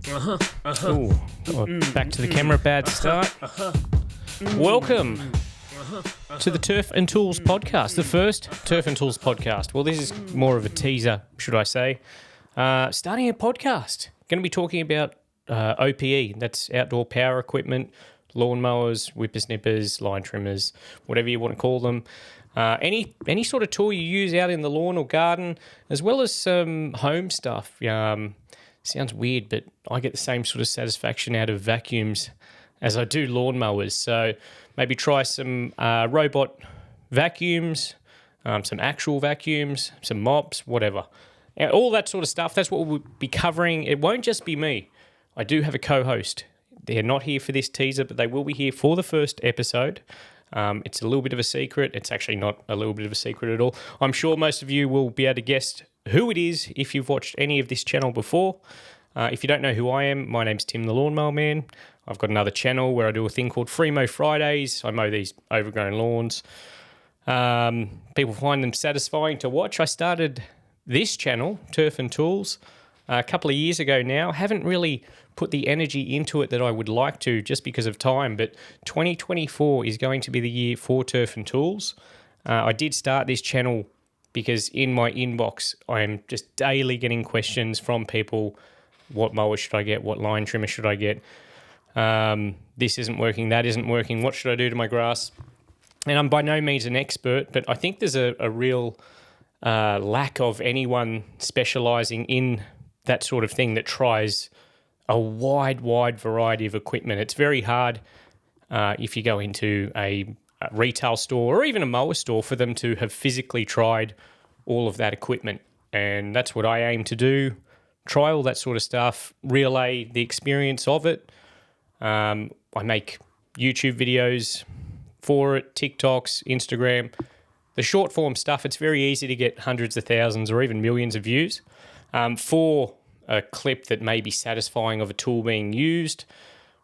Ooh, back to the camera, bad start. Welcome to the Turf and Tools podcast, the first Turf and Tools podcast. Well, this is more of a teaser, should I say. Starting a podcast. Going to be talking about OPE, that's outdoor power equipment, lawnmowers, whippersnippers, line trimmers, whatever you want to call them. Any sort of tool you use out in the lawn or garden, as well as some home stuff. Sounds weird, but I get the same sort of satisfaction out of vacuums as I do lawnmowers. So maybe try some robot vacuums, some actual vacuums, some mops, whatever. All that sort of stuff, that's what we'll be covering. It won't just be me. I do have a co-host. They're not here for this teaser, but they will be here for the first episode. It's a little bit of a secret. It's actually not a little bit of a secret at all. I'm sure most of you will be able to guess who it is if you've watched any of this channel before. If you don't know who I am, my name's Tim the Lawnmower Man. I've got another channel where I do a thing called Free Mow Fridays. I mow these overgrown lawns. People find them satisfying to watch. I started this channel, Turf and Tools, a couple of years ago now. Haven't really put the energy into it that I would like to just because of time, but 2024 is going to be the year for Turf and Tools. I did start this channel because in my inbox, I am just daily getting questions from people. What mower should I get? What line trimmer should I get? This isn't working. That isn't working. What should I do to my grass? And I'm by no means an expert, but I think there's a real lack of anyone specialising in that sort of thing that tries a wide variety of equipment. It's very hard if you go into a retail store or even a mower store for them to have physically tried all of that equipment. And that's what I aim to do, try all that sort of stuff, relay the experience of it. I make YouTube videos for it, TikToks, Instagram. The short form stuff, it's very easy to get hundreds of thousands or even millions of views for a clip that may be satisfying of a tool being used,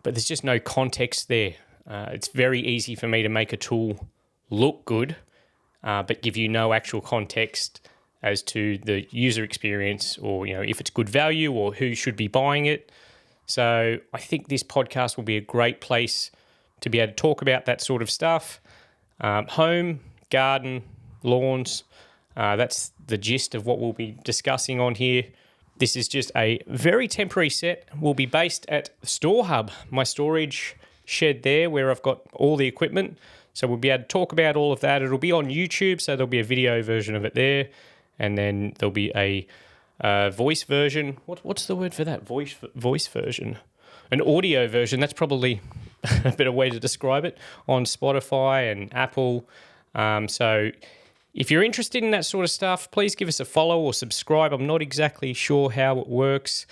but there's just no context there. It's very easy for me to make a tool look good, but give you no actual context as to the user experience or, if it's good value or who should be buying it. So I think this podcast will be a great place to be able to talk about that sort of stuff. Home, garden, lawns, that's the gist of what we'll be discussing on here. This is just a very temporary set. We'll be based at Store Hub, my storage shed there where I've got all the equipment. So we'll be able to talk about all of that. It'll be on YouTube, so there'll be a video version of it there. And then there'll be a voice version. What's the word for that? Voice version. An audio version. That's probably a better way to describe it, on Spotify and Apple. So if you're interested in that sort of stuff, please give us a follow or subscribe. I'm not exactly sure how it works.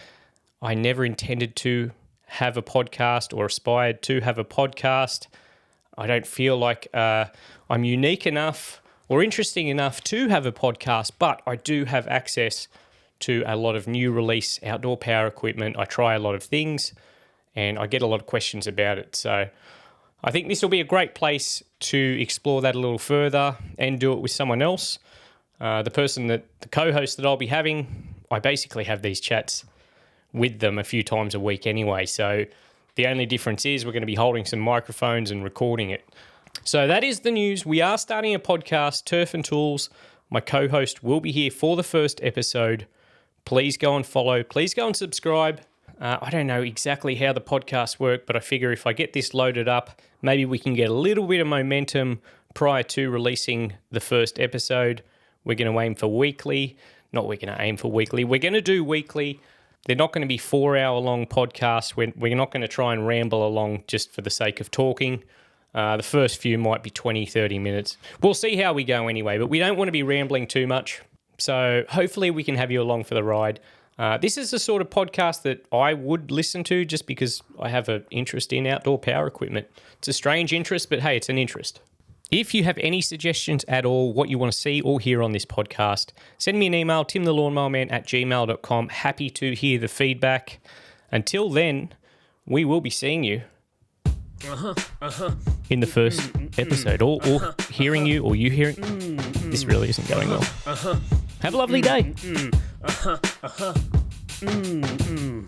I never intended to have a podcast or aspired to have a podcast. I don't feel like I'm unique enough or interesting enough to have a podcast, but I do have access to a lot of new release outdoor power equipment. I try a lot of things and I get a lot of questions about it. So I think this will be a great place to explore that a little further and do it with someone else. The co-host that I'll be having, I basically have these chats with them a few times a week anyway. So the only difference is we're going to be holding some microphones and recording it. So that is the news. We are starting a podcast, Turf and Tools. My co-host will be here for the first episode. Please go and follow. Please go and subscribe. I don't know exactly how the podcasts work, but I figure if I get this loaded up, maybe we can get a little bit of momentum prior to releasing the first episode. We're going to aim for weekly. We're going to do weekly. They're not going to be 4-hour-long podcasts. We're not going to try and ramble along just for the sake of talking. The first few might be 20, 30 minutes. We'll see how we go anyway, but we don't want to be rambling too much. So hopefully we can have you along for the ride. This is the sort of podcast that I would listen to just because I have an interest in outdoor power equipment. It's a strange interest, but hey, it's an interest. If you have any suggestions at all, what you want to see or hear on this podcast, send me an email, timthelawnmowerman@gmail.com. Happy to hear the feedback. Until then, we will be seeing you in the first episode, or hearing you, or you hearing. This really isn't going well. Have a lovely day.